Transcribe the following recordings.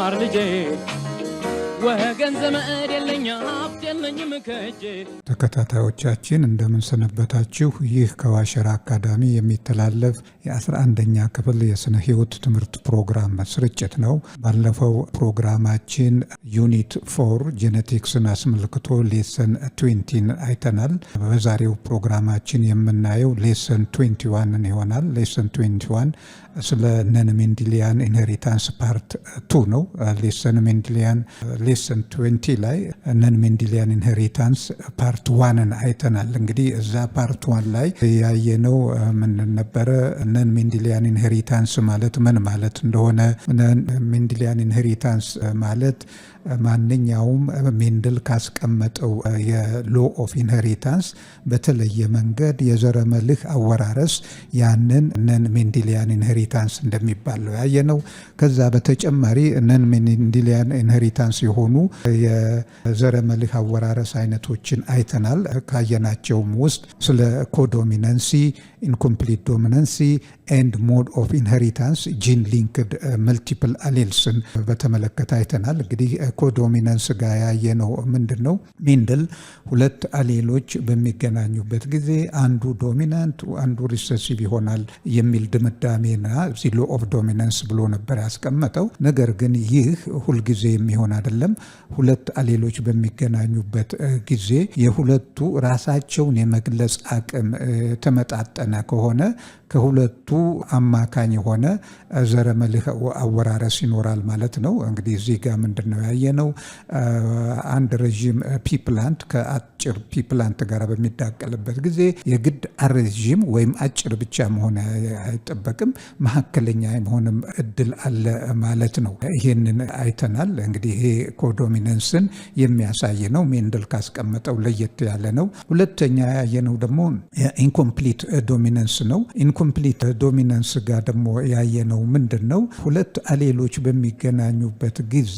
ማር ልጄ ወገን ዘመድ የለኝ ሀብት የለኝም ከእጄ። ተከታታዮቻችን እንደምን ሰነበታችሁ? ይህ ከዋሸራ አካዳሚ የሚተላለፍ የ11ኛ ክፍል የስነ ህይወት ትምህርት ፕሮግራም ስርጭት ነው። ባለፈው ፕሮግራማችን ዩኒት 4 ጄኔቲክስን አስመልክቶ ሌሰን 20 አይተናል። በዛሬው ፕሮግራማችን የምናየው ሌሰን 21 ይሆናል። ሌሰን 21 ስለ ነን ሜንዲሊያን ኢንሄሪታንስ ፓርት 2 ነው። ሌሰን 20 ላይ ነን ሜንዲሊያን ኢንሄሪታንስ ፓርት 1ን አይተናል። እንግዲህ እዛ ፓርት 1 ላይ ያየነው ምን ነበረ? ነን ሜንዲሊያን ኢንሄሪታንስ ማለት ምን ማለት እንደሆነ፣ ነን ሜንዲሊያን ኢንሄሪታንስ ማለት ማንኛውም ሜንድል ካስቀመጠው የሎ ኦፍ ኢንሄሪታንስ በተለየ መንገድ የዘረመልህ አወራረስ ያንን ነን ሜንዲሊያን ኢንሄሪታንስ እንደሚባል ነው ያየነው። ከዛ በተጨማሪ ነን ሜንዲሊያን ኢንሄሪታንስ የሆኑ የዘረመልህ አወራረስ አይነቶችን አይተናል። ካየናቸውም ውስጥ ስለ ኮዶሚነንሲ፣ ኢንኮምፕሊት ዶሚናንሲ ኤንድ ሞድ ኦፍ ኢንሄሪታንስ፣ ጂን ሊንክድ መልቲፕል አሌልስን በተመለከተ አይተናል። እንግዲህ ኮዶሚናንስ ጋር ያየነው ምንድን ነው? ሜንድል ሁለት አሌሎች በሚገናኙበት ጊዜ አንዱ ዶሚናንት አንዱ ሪሰሲቭ ይሆናል የሚል ድምዳሜና ሎ ኦፍ ዶሚናንስ ብሎ ነበር ያስቀመጠው። ነገር ግን ይህ ሁልጊዜ የሚሆን አይደለም። ሁለት አሌሎች በሚገናኙበት ጊዜ የሁለቱ ራሳቸውን የመግለጽ አቅም ተመጣጠነ ከሆነ ከሁለቱ አማካኝ የሆነ ዘረመልህ አወራረስ ይኖራል ማለት ነው። እንግዲህ እዚህ ጋር ምንድን ነው ያየነው? አንድ ረዥም ፒፕላንት ከአጭር ፒፕላንት ጋር በሚዳቀልበት ጊዜ የግድ ረዥም ወይም አጭር ብቻ መሆን አይጠበቅም፣ መካከለኛ የመሆንም እድል አለ ማለት ነው። ይህንን አይተናል። እንግዲህ ይሄ ኮዶሚነንስን የሚያሳይ ነው። ሜንድል ካስቀመጠው ለየት ያለ ነው። ሁለተኛ ያየነው ደግሞ ኢንኮምፕሊት ዶሚነንስ ነው። ኢንኮምፕሊት ዶሚናንስ ጋር ደግሞ ያየነው ምንድን ነው? ሁለት አሌሎች በሚገናኙበት ጊዜ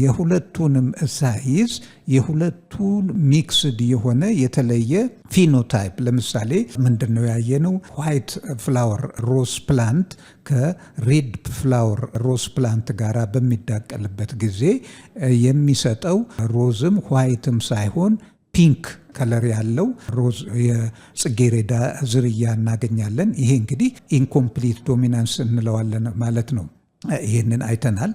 የሁለቱንም ሳይዝ የሁለቱን ሚክስድ የሆነ የተለየ ፊኖታይፕ፣ ለምሳሌ ምንድን ነው ያየነው? ዋይት ፍላወር ሮዝ ፕላንት ከሬድ ፍላወር ሮዝ ፕላንት ጋር በሚዳቀልበት ጊዜ የሚሰጠው ሮዝም ዋይትም ሳይሆን ፒንክ ከለር ያለው ሮዝ የጽጌሬዳ ዝርያ እናገኛለን። ይሄ እንግዲህ ኢንኮምፕሊት ዶሚናንስ እንለዋለን ማለት ነው። ይህንን አይተናል።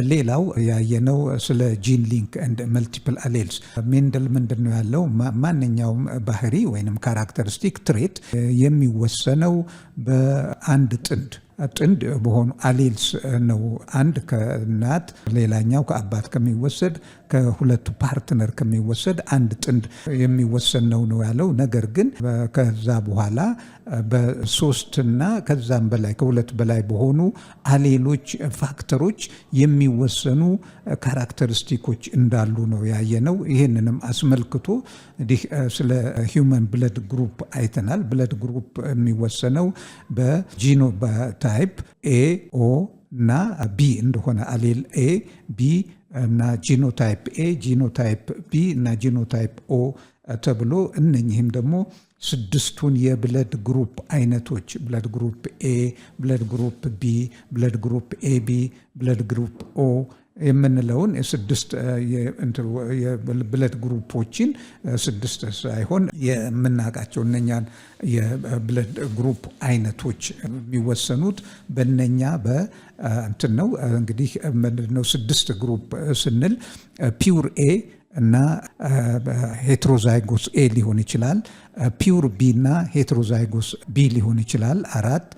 ሌላው ያየነው ስለ ጂን ሊንክ ኤንድ መልቲፕል አሌልስ። ሜንድል ምንድን ነው ያለው? ማንኛውም ባህሪ ወይንም ካራክተሪስቲክ ትሬት የሚወሰነው በአንድ ጥንድ በሆኑ አሌልስ ነው። አንድ ከእናት ሌላኛው ከአባት ከሚወሰድ ከሁለቱ ፓርትነር ከሚወሰድ አንድ ጥንድ የሚወሰን ነው ያለው። ነገር ግን ከዛ በኋላ በሶስትና ከዛም በላይ ከሁለት በላይ በሆኑ አሌሎች ፋክተሮች የሚወሰኑ ካራክተሪስቲኮች እንዳሉ ነው ያየነው። ይህንንም አስመልክቶ እንዲህ ስለ ሂውመን ብለድ ግሩፕ አይተናል። ብለድ ግሩፕ የሚወሰነው በጂኖታይፕ ኤ ኦ እና ቢ እንደሆነ አሌል ኤ ቢ እና ጂኖታይፕ ኤ ጂኖታይፕ ቢ እና ጂኖታይፕ ኦ ተብሎ እነኚህም ደግሞ ስድስቱን የብለድ ግሩፕ አይነቶች ብለድ ግሩፕ ኤ፣ ብለድ ግሩፕ ቢ፣ ብለድ ግሩፕ ኤ ቢ፣ ብለድ ግሩፕ ኦ የምንለውን ስድስት የብለድ ግሩፖችን ስድስት ሳይሆን የምናውቃቸው እነኛን የብለድ ግሩፕ አይነቶች የሚወሰኑት በእነኛ በእንትን ነው። እንግዲህ ምንድነው ስድስት ግሩፕ ስንል ፒውር ኤ እና ሄትሮዛይጎስ ኤ ሊሆን ይችላል። ፒውር ቢ እና ሄትሮዛይጎስ ቢ ሊሆን ይችላል። 4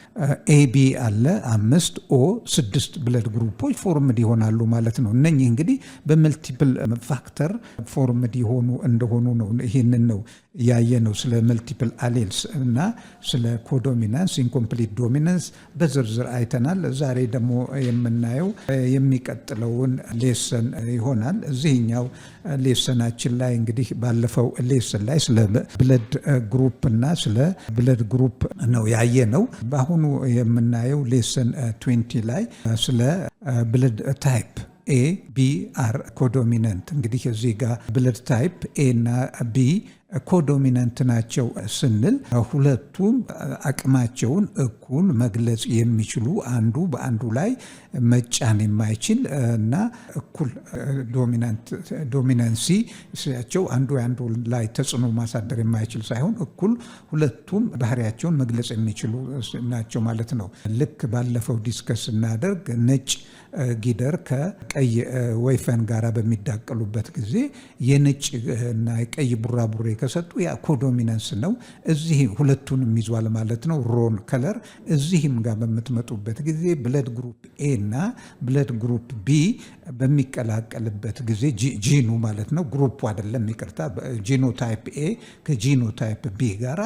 ኤቢ አለ 5 ኦ 6 ብለድ ግሩፖች ፎርምድ ይሆናሉ ማለት ነው። እነኚህ እንግዲህ በመልቲፕል ፋክተር ፎርምድ የሆኑ እንደሆኑ ነው። ይህንን ነው ያየነው ስለ መልቲፕል አሌልስ እና ስለ ኮዶሚናንስ፣ ኢንኮምፕሊት ዶሚናንስ በዝርዝር አይተናል። ዛሬ ደግሞ የምናየው የሚቀጥለውን ሌሰን ይሆናል። እዚህኛው ሌሰናችን ላይ እንግዲህ ባለፈው ሌሰን ላይ ስለ ብለድ ግሩፕ እና ስለ ብለድ ግሩፕ ነው ያየነው። በአሁኑ የምናየው ሌሰን 20 ላይ ስለ ብለድ ታይፕ ኤ ቢ አር ኮዶሚናንት። እንግዲህ እዚህ ጋር ብለድ ታይፕ ኤ እና ቢ ኮዶሚናንት ናቸው ስንል ሁለቱም አቅማቸውን እኩል መግለጽ የሚችሉ አንዱ በአንዱ ላይ መጫን የማይችል እና እኩል ዶሚናንሲ ሲያቸው አንዱ ላይ ተጽዕኖ ማሳደር የማይችል ሳይሆን እኩል ሁለቱም ባህሪያቸውን መግለጽ የሚችሉ ናቸው ማለት ነው። ልክ ባለፈው ዲስከስ እናደርግ ነጭ ጊደር ከቀይ ወይፈን ጋር በሚዳቀሉበት ጊዜ የነጭ እና የቀይ ቡራቡሬ ከሰጡ ያ ኮዶሚናንስ ነው። እዚህ ሁለቱንም ይዟል ማለት ነው። ሮን ከለር እዚህም ጋር በምትመጡበት ጊዜ ብለድ ግሩፕ ኤ እና ብለድ ግሩፕ ቢ በሚቀላቀልበት ጊዜ ጂኑ ማለት ነው፣ ግሩፑ አይደለም ይቅርታ፣ ጂኖታይፕ ኤ ከጂኖታይፕ ቢ ጋራ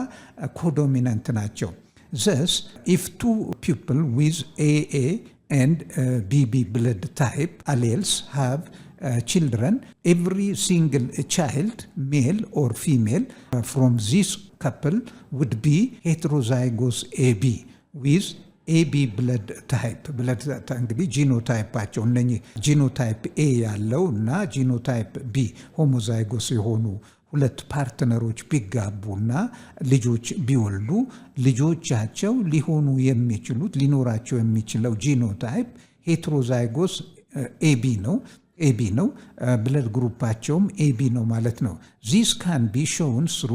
ኮዶሚናንት ናቸው። Thus, if two people with AA and BB blood type alleles have children, every single child, male or female, from this couple would be heterozygous AB with AB blood type እንግዲህ ጂኖታይፓቸው እነኚህ ጂኖታይፕ ኤ ያለው እና ጂኖታይፕ ቢ ሆሞዛይጎስ የሆኑ ሁለት ፓርትነሮች ቢጋቡና ልጆች ቢወልዱ ልጆቻቸው ሊሆኑ የሚችሉት ሊኖራቸው የሚችለው ጂኖታይፕ ሄትሮዛይጎስ ኤቢ ነው። ብለድ ግሩፓቸውም ኤቢ ነው ማለት ነው። ዚስ ካን ቢ ሾውን ስሩ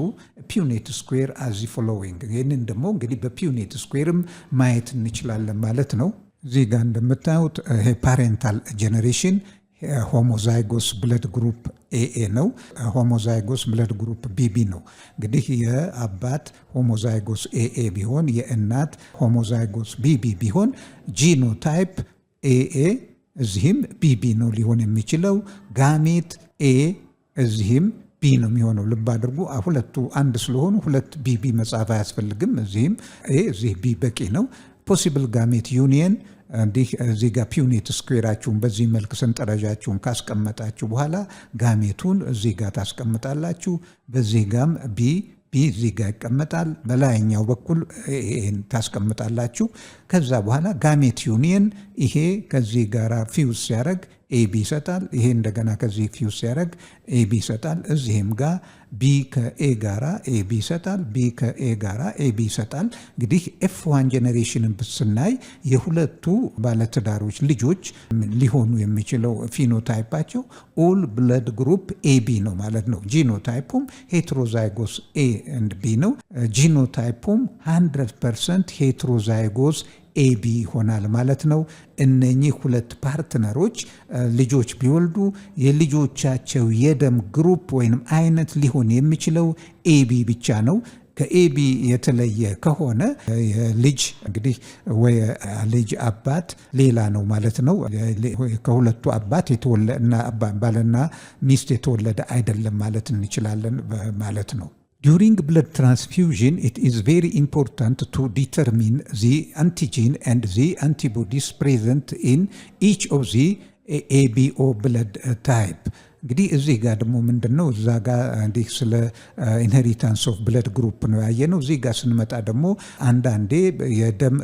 ፒውኔት ስኩዌር አዝ ፎሎዊንግ። ይህንን ደግሞ እንግዲህ በፒውኔት ስኩዌርም ማየት እንችላለን ማለት ነው። እዚህ ጋር እንደምታዩት ፓሬንታል ጄኔሬሽን ሆሞዛይጎስ ብለድ ግሩፕ ኤኤ ነው። ሆሞዛይጎስ ብለድ ግሩፕ ቢቢ ነው። እንግዲህ የአባት ሆሞዛይጎስ ኤኤ ቢሆን የእናት ሆሞዛይጎስ ቢቢ ቢሆን ጂኖታይፕ ኤኤ እዚህም ቢቢ ነው ሊሆን የሚችለው። ጋሜት ኤ እዚህም ቢ ነው የሚሆነው። ልብ አድርጉ፣ ሁለቱ አንድ ስለሆኑ ሁለት ቢቢ መጻፍ አያስፈልግም። እዚህም ኤ እዚህ ቢ በቂ ነው። ፖሲብል ጋሜት ዩኒየን እንዲህ እዚህ ጋር ፒውኔት ስኩዌራችሁን በዚህ መልክ ሰንጠረዣችሁን ካስቀመጣችሁ በኋላ ጋሜቱን እዚህ ጋር ታስቀምጣላችሁ። በዚህ ጋም ቢ እዚህ ጋር ይቀመጣል። በላይኛው በኩል ይሄን ታስቀምጣላችሁ። ከዛ በኋላ ጋሜት ዩኒየን ይሄ ከዚህ ጋር ፊውዝ ሲያደርግ ኤቢ ይሰጣል። ይሄ እንደገና ከዚህ ፊውዝ ሲያደርግ ኤቢ ይሰጣል። እዚህም ጋር ቢ ከኤ ጋራ ኤቢ ይሰጣል። ቢ ከኤ ጋራ ኤቢ ይሰጣል። እንግዲህ ኤፍ1 ጄኔሬሽንን ስናይ የሁለቱ ባለትዳሮች ልጆች ሊሆኑ የሚችለው ፊኖታይፓቸው ኦል ብለድ ግሩፕ ኤቢ ነው ማለት ነው። ጂኖታይፑም ሄትሮዛይጎስ ኤ ኤንድ ቢ ነው። ጂኖታይፑም 100% ሄትሮዛይጎስ ኤቢ ይሆናል ማለት ነው። እነኚህ ሁለት ፓርትነሮች ልጆች ቢወልዱ የልጆቻቸው የደም ግሩፕ ወይም አይነት ሊሆን የሚችለው ኤቢ ብቻ ነው። ከኤቢ የተለየ ከሆነ የልጅ እንግዲህ ወይ ልጅ አባት ሌላ ነው ማለት ነው። ከሁለቱ አባት የተወለደ እና ባልና ሚስት የተወለደ አይደለም ማለት እንችላለን ማለት ነው። During blood transfusion, it is very important to determine the antigen and the antibodies present in each of the ABO blood type. እንግዲህ እዚህ ጋር ደግሞ ምንድነው እዛ ጋር እንዲህ ስለ ኢንሄሪታንስ ኦፍ ብለድ ግሩፕ ነው ያየነው። እዚህ ጋር ስንመጣ ደግሞ አንዳንዴ የደም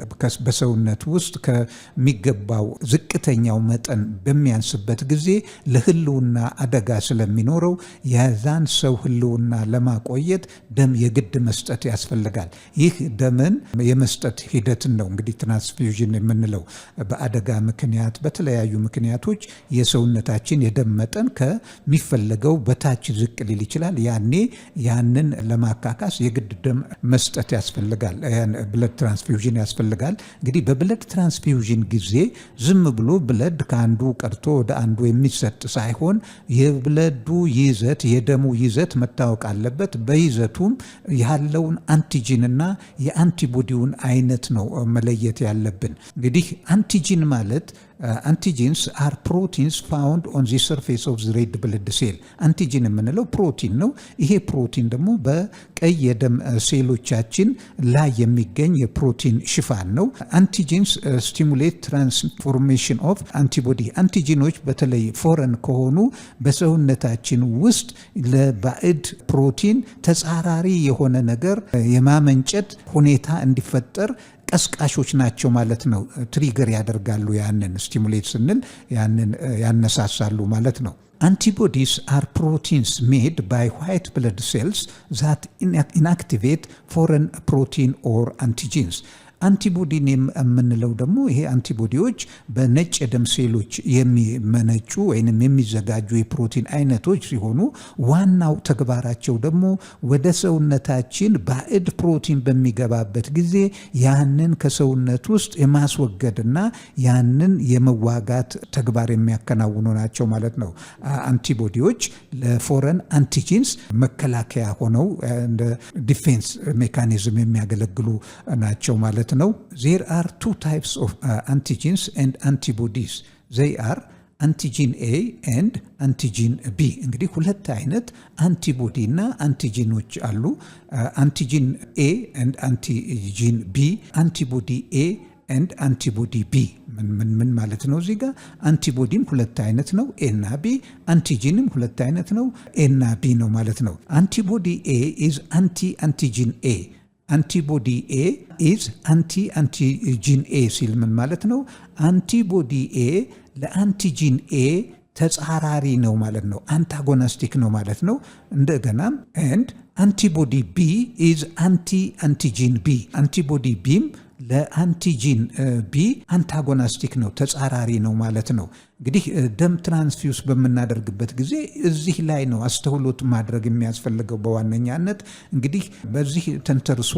በሰውነት ውስጥ ከሚገባው ዝቅተኛው መጠን በሚያንስበት ጊዜ ለህልውና አደጋ ስለሚኖረው የዛን ሰው ህልውና ለማቆየት ደም የግድ መስጠት ያስፈልጋል። ይህ ደምን የመስጠት ሂደትን ነው እንግዲህ ትራንስፊውዥን የምንለው። በአደጋ ምክንያት በተለያዩ ምክንያቶች የሰውነታችን የደም መጠን የሚፈለገው በታች ዝቅ ሊል ይችላል። ያኔ ያንን ለማካካስ የግድ ደም መስጠት ያስፈልጋል። ብለድ ትራንስፊውዥን ያስፈልጋል። እንግዲህ በብለድ ትራንስፊውዥን ጊዜ ዝም ብሎ ብለድ ከአንዱ ቀርቶ ወደ አንዱ የሚሰጥ ሳይሆን የብለዱ ይዘት የደሙ ይዘት መታወቅ አለበት። በይዘቱም ያለውን አንቲጂንና የአንቲቦዲውን አይነት ነው መለየት ያለብን። እንግዲህ አንቲጂን ማለት አንቲጂንስ አር ፕሮቲንስ ፋውንድ ኦን ዚ ሰርፌስ ኦፍ ዚ ሬድ ብለድ ሴል። አንቲጂን የምንለው ፕሮቲን ነው። ይሄ ፕሮቲን ደግሞ በቀይ የደም ሴሎቻችን ላይ የሚገኝ የፕሮቲን ሽፋን ነው። አንቲጂንስ ስቲሙሌት ትራንስፎርሜሽን ኦፍ አንቲቦዲ። አንቲጂኖች በተለይ ፎረን ከሆኑ በሰውነታችን ውስጥ ለባዕድ ፕሮቲን ተጻራሪ የሆነ ነገር የማመንጨት ሁኔታ እንዲፈጠር ቀስቃሾች ናቸው ማለት ነው። ትሪገር ያደርጋሉ። ያንን ስቲሙሌት ስንል ያንን ያነሳሳሉ ማለት ነው። Antibodies are proteins made by white blood cells that inactivate foreign protein or antigens. አንቲቦዲ የምንለው ደግሞ ይሄ አንቲቦዲዎች በነጭ የደም ሴሎች የሚመነጩ ወይንም የሚዘጋጁ የፕሮቲን አይነቶች ሲሆኑ ዋናው ተግባራቸው ደግሞ ወደ ሰውነታችን ባዕድ ፕሮቲን በሚገባበት ጊዜ ያንን ከሰውነት ውስጥ የማስወገድና ያንን የመዋጋት ተግባር የሚያከናውኑ ናቸው ማለት ነው። አንቲቦዲዎች ለፎረን አንቲጂንስ መከላከያ ሆነው እንደ ዲፌንስ ሜካኒዝም የሚያገለግሉ ናቸው ማለት ነው። There are two types of antigens and antibodies. They are antigen A and antigen B. እንግዲህ ሁለት አይነት አንቲቦዲ እና አንቲጂኖች አሉ። አንቲጂን A and አንቲጂን B. አንቲቦዲ A and antibody B. ምን ማለት ነው? እዚህ ጋር አንቲቦዲም ሁለት አይነት ነው A እና B፣ አንቲጂንም ሁለት አይነት ነው A እና B ነው ማለት ነው። አንቲቦዲ A is anti-antigen A. አንቲቦዲ A is anti-antigen A ሲል ምን ማለት ነው? አንቲቦዲ A ለአንቲጂን A ተጻራሪ ነው ማለት ነው። አንታጎኒስቲክ ነው ማለት ነው። እንደገናም and አንቲቦዲ B is anti-antigen B. አንቲቦዲ Bም ለአንቲጂን ቢ አንታጎኒስቲክ ነው፣ ተጻራሪ ነው ማለት ነው። እንግዲህ ደም ትራንስፊውስ በምናደርግበት ጊዜ እዚህ ላይ ነው አስተውሎት ማድረግ የሚያስፈልገው በዋነኛነት። እንግዲህ በዚህ ተንተርሶ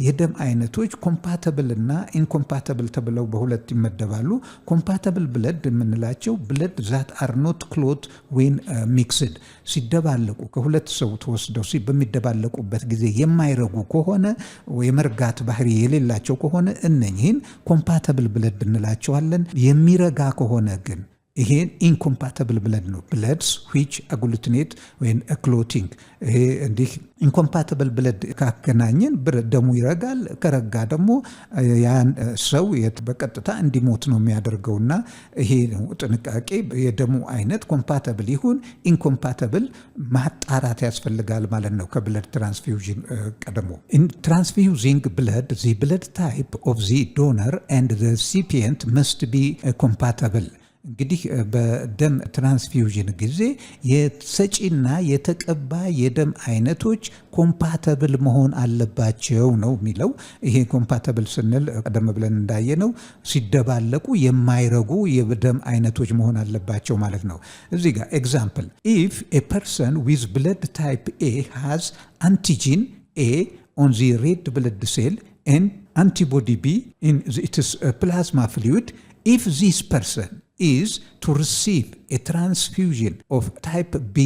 የደም አይነቶች ኮምፓተብል እና ኢንኮምፓተብል ተብለው በሁለት ይመደባሉ። ኮምፓተብል ብለድ የምንላቸው ብለድ ዛት አር ኖት ክሎት ዌን ሚክስድ፣ ሲደባለቁ ከሁለት ሰው ተወስደው በሚደባለቁበት ጊዜ የማይረጉ ከሆነ የመርጋት ባህሪ የሌላቸው ከሆነ እነኚህን ኮምፓተብል ብለድ እንላቸዋለን። የሚረጋ ከሆነ ግን ይሄ ኢንኮምፓተብል ብለድ ነው። ብለድስ ዊች አግሉቲኔት ወይም ክሎቲንግ። ይሄ እንዲህ ኢንኮምፓተብል ብለድ ካገናኘን ደሙ ይረጋል። ከረጋ ደግሞ ያን ሰው በቀጥታ እንዲሞት ነው የሚያደርገውና ይሄ ነው ጥንቃቄ። የደሙ አይነት ኮምፓተብል ይሁን ኢንኮምፓተብል ማጣራት ያስፈልጋል ማለት ነው ከብለድ ትራንስፊውዥን ቀድሞ። ትራንስፊውዚንግ ብለድ the blood type of the donor and the recipient must be compatible. እንግዲህ በደም ትራንስፊውዥን ጊዜ የሰጪና የተቀባይ የደም አይነቶች ኮምፓተብል መሆን አለባቸው ነው የሚለው። ይሄ ኮምፓተብል ስንል ቀደም ብለን እንዳየነው ሲደባለቁ የማይረጉ የደም አይነቶች መሆን አለባቸው ማለት ነው። እዚህ ጋር ኤግዛምፕል if a person with blood type A has antigen A on the red blood cell and antibody B in its plasma fluid, if this person is to receive a transfusion of type B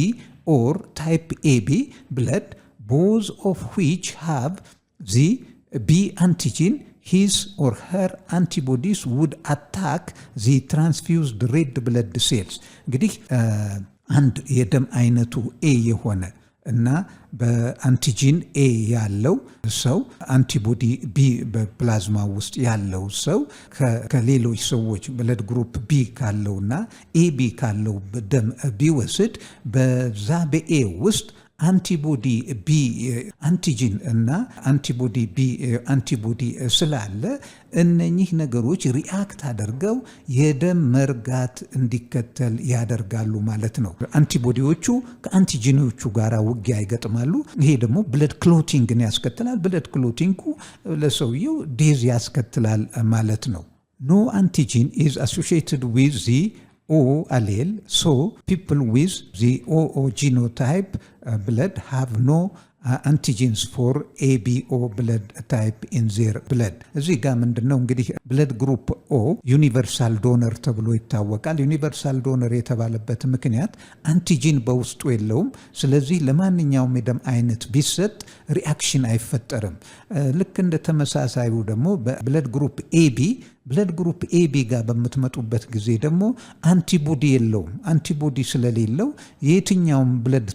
or type AB blood, both of which have the B antigen, his or her antibodies would attack the transfused red blood cells. እንግዲህ አንድ የደም አይነቱ A የሆነ እና በአንቲጂን ኤ ያለው ሰው አንቲቦዲ ቢ በፕላዝማ ውስጥ ያለው ሰው ከሌሎች ሰዎች ብለድ ግሩፕ ቢ ካለውና ኤቢ ካለው ደም ቢወስድ በዛ በኤ ውስጥ አንቲቦዲ ቢ አንቲጂን እና አንቲቦዲ ቢ አንቲቦዲ ስላለ እነኚህ ነገሮች ሪአክት አድርገው የደም መርጋት እንዲከተል ያደርጋሉ ማለት ነው። አንቲቦዲዎቹ ከአንቲጂኖቹ ጋር ውጊያ ይገጥማሉ። ይሄ ደግሞ ብለድ ክሎቲንግን ያስከትላል። ብለድ ክሎቲንጉ ለሰውየው ዴዝ ያስከትላል ማለት ነው። No antigen is associated with the O allele, so people with the O genotype blood have no antigens for ABO blood type in their blood. እዚህ ጋር ምንድነው እንግዲህ ብለድ ግሩፕ ኦ ዩኒቨርሳል ዶነር ተብሎ ይታወቃል። ዩኒቨርሳል ዶነር የተባለበት ምክንያት አንቲጂን በውስጡ የለውም። ስለዚህ ለማንኛውም የደም አይነት ቢሰጥ ሪአክሽን አይፈጠርም። ልክ እንደ ተመሳሳዩ ደግሞ በብለድ ግሩፕ ኤቢ ብለድ ግሩፕ ኤቢ ጋር በምትመጡበት ጊዜ ደግሞ አንቲቦዲ የለውም። አንቲቦዲ ስለሌለው የትኛውም ብለድ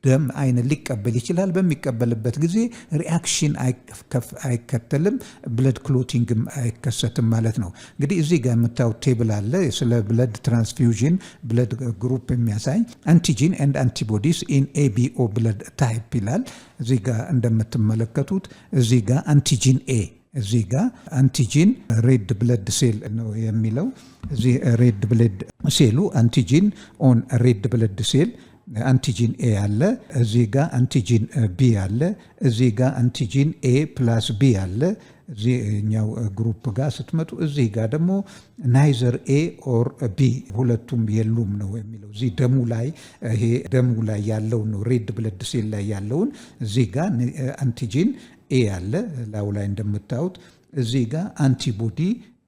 ደም አይነት ሊቀበል ይችላል። በሚቀበልበት ጊዜ ሪአክሽን አይከተልም፣ ብለድ ክሎቲንግም አይከሰትም ማለት ነው። እንግዲህ እዚህ ጋር የምታዩት ቴብል አለ ስለ ብለድ ትራንስፊውዥን ብለድ ግሩፕ የሚያሳይ አንቲጂን ኤንድ አንቲቦዲስ ኢን ኤቢኦ ብለድ ታይፕ ይላል። እዚህ ጋር እንደምትመለከቱት እዚህ ጋር አንቲጂን ኤ እዚህ ጋር አንቲጂን ሬድ ብለድ ሴል ነው የሚለው። እዚህ ሬድ ብለድ ሴሉ አንቲጂን ኦን ሬድ ብለድ ሴል አንቲጂን ኤ አለ። እዚህ ጋር አንቲጂን ቢ አለ። እዚህ ጋር አንቲጂን ኤ ፕላስ ቢ አለ። እዚህኛው ግሩፕ ጋር ስትመጡ እዚህ ጋር ደግሞ ናይዘር ኤ ኦር ቢ ሁለቱም የሉም ነው የሚለው። እዚህ ደሙ ላይ ይሄ ደሙ ላይ ያለው ነው ሬድ ብለድ ሴል ላይ ያለውን እዚህ ጋር አንቲጂን ኤ አለ ላው ላይ እንደምታዩት። እዚህ ጋር አንቲቦዲ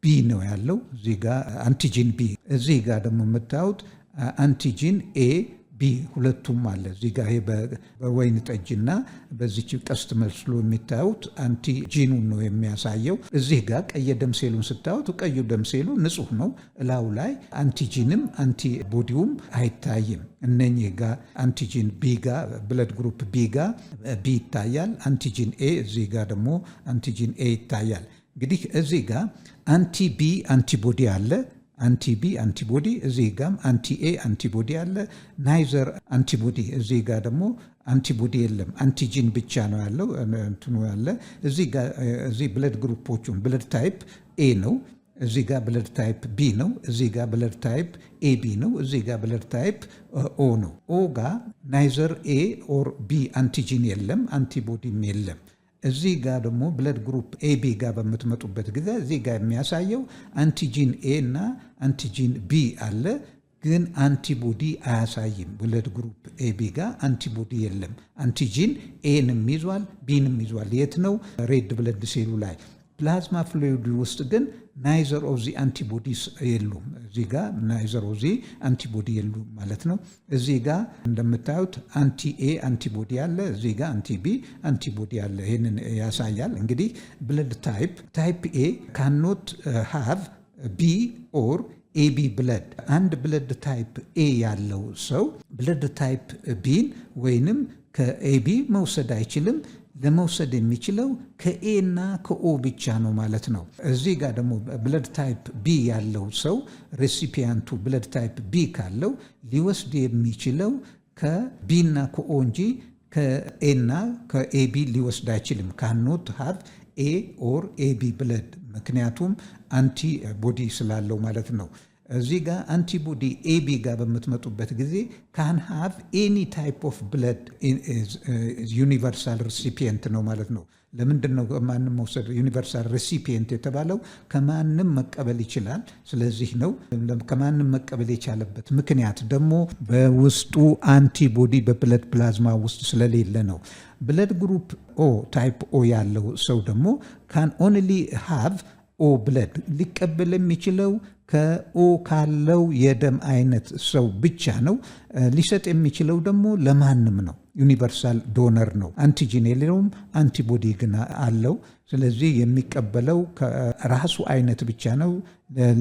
ቢ ነው ያለው። እዚህ ጋር አንቲጂን ቢ። እዚህ ጋር ደግሞ የምታዩት አንቲጂን ኤ ቢ ሁለቱም አለ። እዚህ ጋር ይሄ በወይን ጠጅና በዚች ቀስት መስሎ የሚታዩት አንቲጂኑን ነው የሚያሳየው። እዚህ ጋር ቀይ ደም ሴሉን ስታዩት ቀዩ ደም ሴሉ ንጹህ ነው። እላው ላይ አንቲጂንም አንቲቦዲውም አይታይም። እነኚህ ጋር አንቲጂን ቢ ጋር ብለድ ግሩፕ ቢ ጋር ቢ ይታያል። አንቲጂን ኤ እዚህ ጋር ደግሞ አንቲጂን ኤ ይታያል። እንግዲህ እዚህ ጋር አንቲ ቢ አንቲቦዲ አለ። አንቲ ቢ አንቲቦዲ እዚህ ጋም አንቲ ኤ አንቲቦዲ አለ። ናይዘር አንቲቦዲ እዚህ ጋር ደግሞ አንቲቦዲ የለም። አንቲጂን ብቻ ነው ያለው እንትኑ ያለ። እዚህ ብለድ ግሩፖቹን ብለድ ታይፕ ኤ ነው። እዚህ ጋር ብለድ ታይፕ ቢ ነው። እዚህ ጋር ብለድ ታይፕ ኤ ቢ ነው። እዚህ ጋር ብለድ ታይፕ ኦ ነው። ኦ ጋር ናይዘር ኤ ኦር ቢ አንቲጂን የለም፣ አንቲቦዲም የለም። እዚህ ጋር ደግሞ ብለድ ግሩፕ ኤቢ ጋር በምትመጡበት ጊዜ እዚህ ጋር የሚያሳየው አንቲጂን ኤ እና አንቲጂን ቢ አለ፣ ግን አንቲቦዲ አያሳይም። ብለድ ግሩፕ ኤቢ ጋር አንቲቦዲ የለም። አንቲጂን ኤንም ይዟል፣ ቢንም ይዟል። የት ነው? ሬድ ብለድ ሴሉ ላይ። ፕላዝማ ፍሉይድ ውስጥ ግን ናይዘር ኦፍ ዚ አንቲቦዲስ የሉም። እዚህ ጋር ናይዘር ኦፍ ዚ አንቲቦዲ የሉም ማለት ነው። እዚህ ጋር እንደምታዩት አንቲ ኤ አንቲቦዲ አለ። እዚህ ጋር አንቲ ቢ አንቲቦዲ አለ። ይህንን ያሳያል። እንግዲህ ብለድ ታይፕ ኤ ካኖት ሃቭ ቢ ኦር ኤቢ ብለድ። አንድ ብለድ ታይፕ ኤ ያለው ሰው ብለድ ታይፕ ቢን ወይንም ከኤቢ መውሰድ አይችልም። ለመውሰድ የሚችለው ከኤ እና ከኦ ብቻ ነው ማለት ነው። እዚህ ጋር ደግሞ ብለድ ታይፕ ቢ ያለው ሰው ሬሲፒያንቱ ብለድ ታይፕ ቢ ካለው ሊወስድ የሚችለው ከቢ እና ከኦ እንጂ ከኤ እና ከኤቢ ሊወስድ አይችልም። ካኖት ሃቭ ኤ ኦር ኤቢ ብለድ፣ ምክንያቱም አንቲ ቦዲ ስላለው ማለት ነው። እዚህ ጋር አንቲቦዲ ኤቢ ጋር በምትመጡበት ጊዜ ካን ሃቭ ኤኒ ታይፕ ኦፍ ብለድ ዩኒቨርሳል ሪሲፒየንት ነው ማለት ነው። ለምንድን ነው ማንም መውሰድ ዩኒቨርሳል ሪሲፒየንት የተባለው? ከማንም መቀበል ይችላል። ስለዚህ ነው ከማንም መቀበል የቻለበት ምክንያት ደግሞ በውስጡ አንቲቦዲ በብለድ ፕላዝማ ውስጥ ስለሌለ ነው። ብለድ ግሩፕ ኦ ታይፕ ኦ ያለው ሰው ደግሞ ካን ኦንሊ ሃቭ ኦ ብለድ፣ ሊቀበል የሚችለው ከኦ ካለው የደም አይነት ሰው ብቻ ነው። ሊሰጥ የሚችለው ደግሞ ለማንም ነው። ዩኒቨርሳል ዶነር ነው። አንቲጂን የለውም፣ አንቲቦዲ ግን አለው። ስለዚህ የሚቀበለው ከራሱ አይነት ብቻ ነው።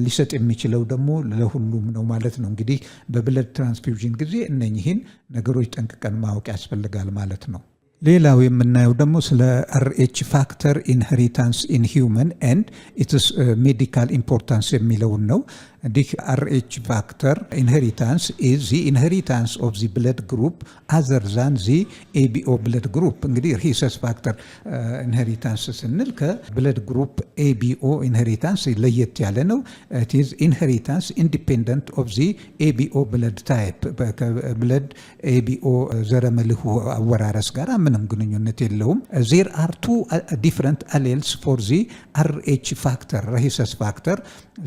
ሊሰጥ የሚችለው ደግሞ ለሁሉም ነው ማለት ነው። እንግዲህ በብለድ ትራንስፊውዥን ጊዜ እነኚህን ነገሮች ጠንቅቀን ማወቅ ያስፈልጋል ማለት ነው። ሌላው የምናየው ደግሞ ስለ RH ፋክተር ኢንሄሪታንስ ኢን ሂውመን ኤንድ ኢትስ ሜዲካል ኢምፖርታንስ የሚለውን ነው። እንዲህ RH ፋክተር ኢንሄሪታንስ ኢዝ ዚ ኢንሄሪታንስ ኦፍ ዚ ብለድ ግሩፕ አዘር ዛን ዚ ABO ብለድ ግሩፕ። እንግዲህ ሪሰስ ፋክተር ኢንሄሪታንስ ስንል ከብለድ ግሩፕ ABO ኢንሄሪታንስ ለየት ያለ ነው። ኢት ኢዝ ኢንሄሪታንስ ኢንዲፔንደንት ኦፍ ዚ ABO ብለድ ታይፕ። ከብለድ ABO ዘረመልሁ አወራረስ ጋር ምንም ግንኙነት የለውም። ዜር አር ቱ ዲፍረንት አሌልስ ፎር ዚ RH ፋክተር ሪሰስ ፋክተር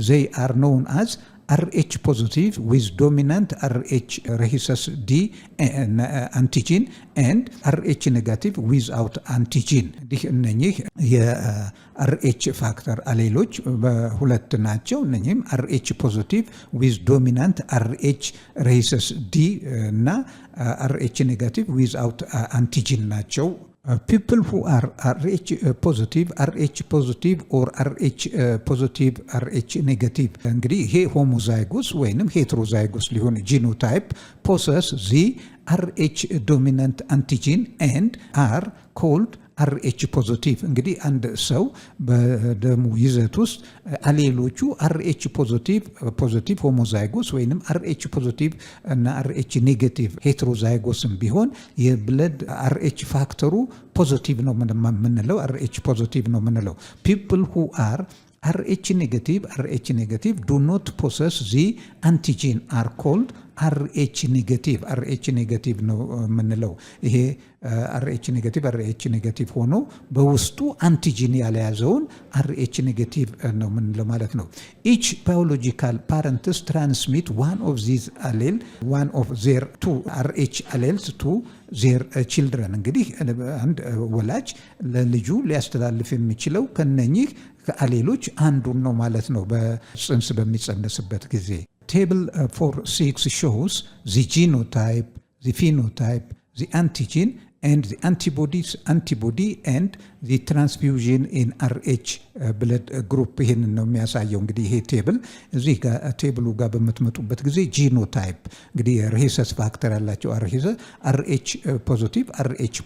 they are known as RH positive with dominant RH rhesus D antigen and RH negative without antigen። እንዲህ እነኚህ የRH ፋክተር አሌሎች በሁለት ናቸው። እነኚህም RH positive with dominant RH rhesus D እና RH negative without antigen ናቸው። People who are RH positive or RH positive RH negative እንግዲህ ይሄ ሆሞዛይጎስ ወይንም ሄትሮዛይጎስ ሊሆን ጂኖታይፕ possess the RH dominant antigen and are called RH ፖዚቲቭ። እንግዲህ አንድ ሰው በደሙ ይዘት ውስጥ አሌሎቹ RH ፖዚቲቭ ሆሞዛይጎስ ወይንም RH ፖዚቲቭ እና RH ኔጌቲቭ ሄትሮዛይጎስም ቢሆን የብለድ RH ፋክተሩ ፖዚቲቭ ነው የምንለው፣ RH ፖዚቲቭ ነው የምንለው። people who are RH negative do not possess the antigen are called RH negative ነው የምንለው። ይሄ RH negative ሆኖ በውስጡ አንቲጂን ያለያዘውን RH negative ነው የምንለው ማለት ነው። each biological parents transmit one of their two RH alleles to their children። እንግዲህ አንድ ወላጅ ለልጁ ሊያስተላልፍ የሚችለው ከነኚህ ከአሌሎች አንዱን ነው ማለት ነው በጽንስ በሚጸነስበት ጊዜ። Table 4.6 shows the genotype, the phenotype, the antigen and the antibody and the transfusion in RH blood group ይሄንን ነው የሚያሳየው። እንግዲህ ይሄ ቴብል እዚህ ጋር ቴብሉ ጋር በምትመጡበት ጊዜ ጂኖታይፕ እንግዲህ ሬሰስ ፋክተር ያላቸው RH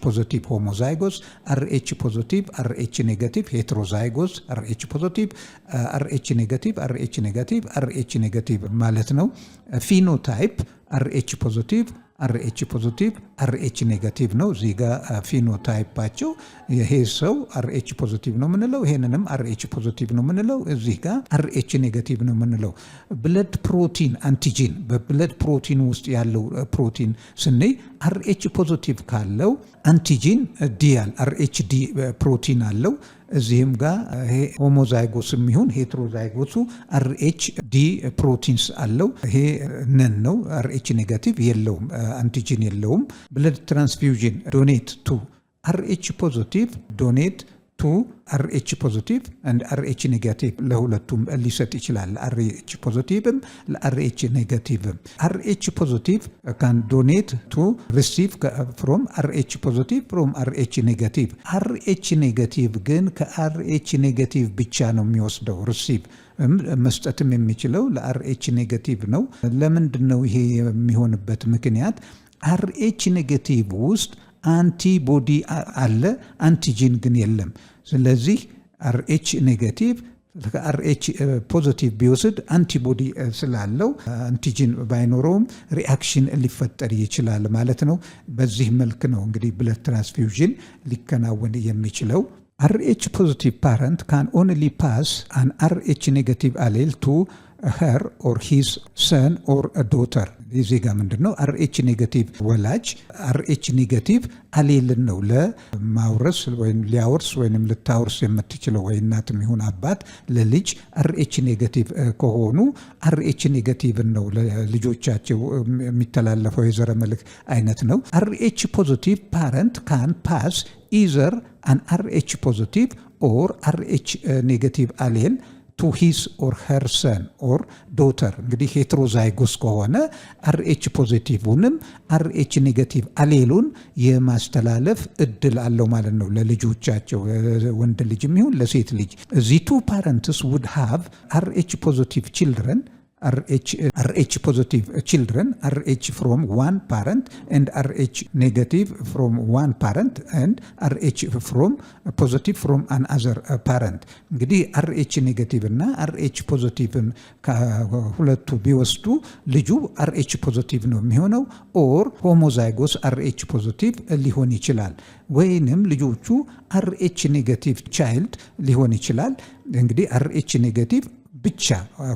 ፖዚቲቭ ሆሞዛይጎስ፣ RH ፖዚቲቭ RH ኔጋቲቭ ሄትሮዛይጎስ፣ RH ፖዚቲቭ RH ኔጋቲቭ ማለት ነው። ፊኖታይፕ RH ፖዚቲቭ RH ኔጋቲቭ ነው። እዚህ ጋር ፊኖታይፓቸው ይሄ ሰው RH ፖዚቲቭ ነው የምንለው፣ ይሄንንም RH ፖዚቲቭ ነው የምንለው፣ እዚህ ጋር RH ኔጋቲቭ ነው የምንለው። ብለድ ፕሮቲን አንቲጂን በብለድ ፕሮቲን ውስጥ ያለው ፕሮቲን ስንይ RH ፖዚቲቭ ካለው አንቲጂን ዲያል RHD ፕሮቲን አለው። እዚህም ጋር ይሄ ሆሞዛይጎስ የሚሆን ሄትሮዛይጎሱ RH ፕሮቲንስ አለው። ይሄ ነን ነው RH ኔጋቲቭ የለውም፣ አንቲጂን የለውም። ብለድ ትራንስፊውዥን ዶኔት ቱ RH ፖዚቲቭ ዶኔት ቱ RH ፖዚቲቭ and RH ኔጋቲቭ ለሁለቱም ሊሰጥ ይችላል። RH ፖዚቲቭም ለRH ኔጋቲቭም RH ፖዚቲቭ can donate to receive from RH ፖዚቲቭ from RH ኔጋቲቭ። RH ኔጋቲቭ ግን ከRH ኔጋቲቭ ብቻ ነው የሚወስደው። ሪሲቭ መስጠትም የሚችለው ለRH ኔጋቲቭ ነው። ለምንድን ነው ይሄ የሚሆንበት ምክንያት? RH ኔጋቲቭ ውስጥ አንቲቦዲ አለ፣ አንቲጂን ግን የለም። ስለዚህ RH ኔጋቲቭ RH ፖዚቲቭ ቢወስድ አንቲቦዲ ስላለው አንቲጂን ባይኖረውም ሪአክሽን ሊፈጠር ይችላል ማለት ነው። በዚህ መልክ ነው እንግዲህ ብለድ ትራንስፊውዥን ሊከናወን የሚችለው። RH ፖዚቲቭ ፓረንት ካን ኦንሊ ፓስ አን RH ኔጋቲቭ አሌል ቱ her or his son or a daughter። እዚህ ጋር ምንድነው RH ኔጋቲቭ ወላጅ RH ኔጋቲቭ አሌልን ነው ለማውረስ ወይም ሊያወርስ ወይም ልታወርስ የምትችለው ወይ እናትም ይሁን አባት ለልጅ RH ኔጋቲቭ ከሆኑ RH ኔጋቲቭ ነው ለልጆቻቸው የሚተላለፈው የዘረመል አይነት ነው። RH ፖዚቲቭ ፓረንት ካን ፓስ either an RH ፖዚቲቭ or RH ኔጋቲቭ አሌል to his or her son or daughter። እንግዲህ ሄትሮዛይጎስ ከሆነ RH ፖዚቲቭንም RH ኔጋቲቭ አሌሉን የማስተላለፍ እድል አለው ማለት ነው ለልጆቻቸው፣ ወንድ ልጅም ይሁን ለሴት ልጅ። the two parents would have RH positive children RH positive children, RH from one parent and RH negative from one parent and RH from positive from another parent። እንግዲህ RH negative እና RH positive ከሁለቱ ቢወስዱ ልጁ RH positive ነው የሚሆነው ኦር ሆሞዛይጎስ RH positive ሊሆን ይችላል፣ ወይንም ልጆቹ RH negative child ሊሆን ይችላል። እንግዲህ RH negative ብቻ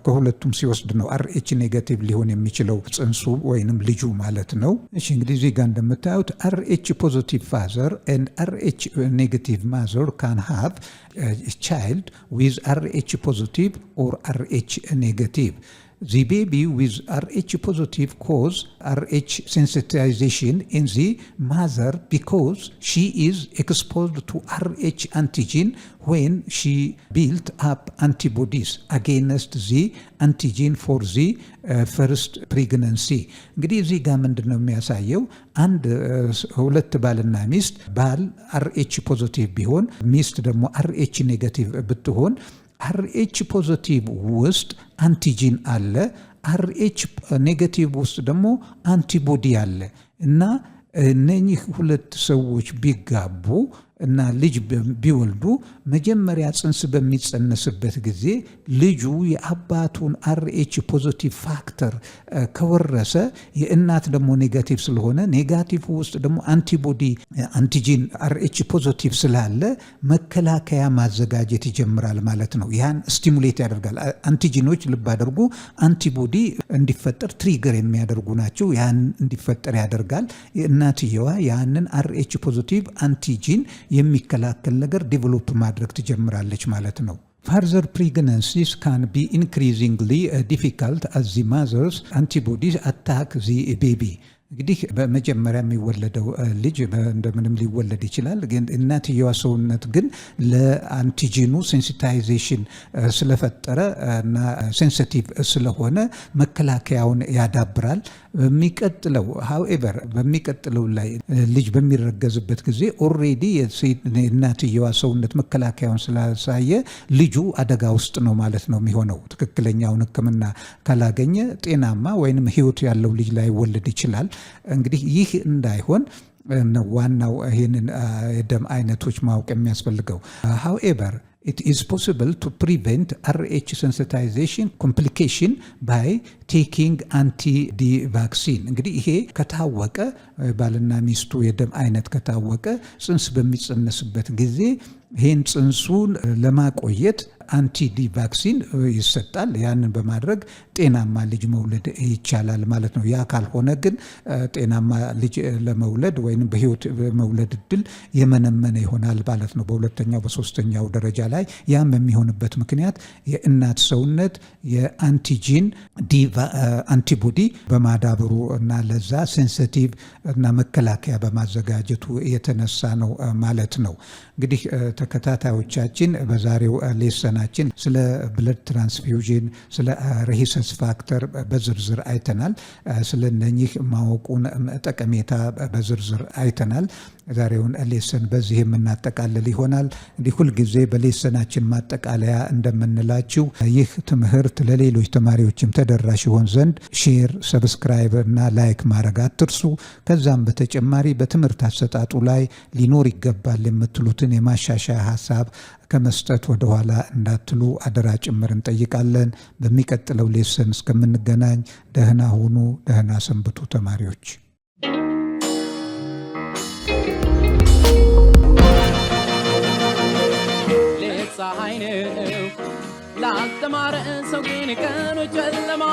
ከሁለቱም ሲወስድ ነው RH ኔጋቲቭ ሊሆን የሚችለው ጽንሱ ወይንም ልጁ ማለት ነው። እሺ እንግዲህ እዚህ ጋር እንደምታዩት RH ፖዚቲቭ ፋዘር and RH ኔጋቲቭ ማዘር can have a child with RH positive or RH negative. The baby with RH positive cause RH sensitization in the mother because she is exposed to RH antigen when she built up antibodies against the antigen for the first pregnancy። እንግዲህ እዚህ ጋር ምንድን ነው የሚያሳየው? አንድ ሁለት ባልና ሚስት ባል RH ፖዚቲቭ ቢሆን ሚስት ደግሞ RH ኔጋቲቭ ብትሆን RH ፖዚቲቭ ውስጥ አንቲጂን አለ፣ RH ኔጋቲቭ ውስጥ ደግሞ አንቲቦዲ አለ እና እነኚህ ሁለት ሰዎች ቢጋቡ እና ልጅ ቢወልዱ መጀመሪያ ጽንስ በሚጸነስበት ጊዜ ልጁ የአባቱን RH ፖዚቲቭ ፋክተር ከወረሰ የእናት ደግሞ ኔጋቲቭ ስለሆነ ኔጋቲቭ ውስጥ ደግሞ አንቲጂን RH ፖዚቲቭ ስላለ መከላከያ ማዘጋጀት ይጀምራል ማለት ነው። ያን ስቲሙሌት ያደርጋል። አንቲጂኖች ልብ አድርጉ አንቲቦዲ እንዲፈጠር ትሪገር የሚያደርጉ ናቸው። ያን እንዲፈጠር ያደርጋል። እናትየዋ ያንን RH ፖዚቲቭ አንቲጂን የሚከላከል ነገር ዴቨሎፕ ማድረግ ትጀምራለች ማለት ነው። Further pregnancies can be increasingly difficult as the mother's antibodies attack the baby. እንግዲህ በመጀመሪያ የሚወለደው ልጅ እንደምንም ሊወለድ ይችላል። ግን እናትየዋ ሰውነት ግን ለአንቲጂኑ ሴንሲታይዜሽን ስለፈጠረ እና ሴንሲቲቭ ስለሆነ መከላከያውን ያዳብራል። በሚቀጥለው ላይ ልጅ በሚረገዝበት ጊዜ ኦልሬዲ እናትየዋ ሰውነት መከላከያውን ስላሳየ ልጁ አደጋ ውስጥ ነው ማለት ነው የሚሆነው። ትክክለኛውን ሕክምና ካላገኘ ጤናማ ወይንም ህይወት ያለው ልጅ ላይ ወለድ ይችላል። እንግዲህ ይህ እንዳይሆን ዋናው ይህንን የደም አይነቶች ማወቅ የሚያስፈልገው however it is possible to prevent RH sensitization complication by taking anti-D vaccine. እንግዲህ ይሄ ከታወቀ ባልና ሚስቱ የደም አይነት ከታወቀ ጽንስ በሚጸነስበት ጊዜ ይህን ጽንሱን ለማቆየት አንቲዲ ቫክሲን ይሰጣል። ያንን በማድረግ ጤናማ ልጅ መውለድ ይቻላል ማለት ነው። ያ ካልሆነ ግን ጤናማ ልጅ ለመውለድ ወይም በህይወት መውለድ እድል የመነመነ ይሆናል ማለት ነው። በሁለተኛው በሶስተኛው ደረጃ ላይ ያም የሚሆንበት ምክንያት የእናት ሰውነት የአንቲጂን አንቲቦዲ በማዳበሩ እና ለዛ ሴንሲቲቭ እና መከላከያ በማዘጋጀቱ የተነሳ ነው ማለት ነው። እንግዲህ ተከታታዮቻችን በዛሬው ሌሰናችን ስለ ብለድ ትራንስፊውዥን፣ ስለ ሬሄሰንስ ፋክተር በዝርዝር አይተናል። ስለ እነኚህ ማወቁን ጠቀሜታ በዝርዝር አይተናል። ዛሬውን ሌሰን በዚህ የምናጠቃልል ይሆናል። እንዲህ ሁልጊዜ በሌሰናችን ማጠቃለያ እንደምንላችሁ ይህ ትምህርት ለሌሎች ተማሪዎችም ተደራሽ ይሆን ዘንድ ሼር፣ ሰብስክራይብ እና ላይክ ማድረግ አትርሱ። ከዛም በተጨማሪ በትምህርት አሰጣጡ ላይ ሊኖር ይገባል የምትሉትን የማሻሻያ ሀሳብ ከመስጠት ወደኋላ እንዳትሉ አደራ ጭምር እንጠይቃለን። በሚቀጥለው ሌሰን እስከምንገናኝ ደህና ሁኑ፣ ደህና ሰንብቱ ተማሪዎች። ፀሐይ ነው ላልተማረ ሰው ግን ቀኑ ጨለማ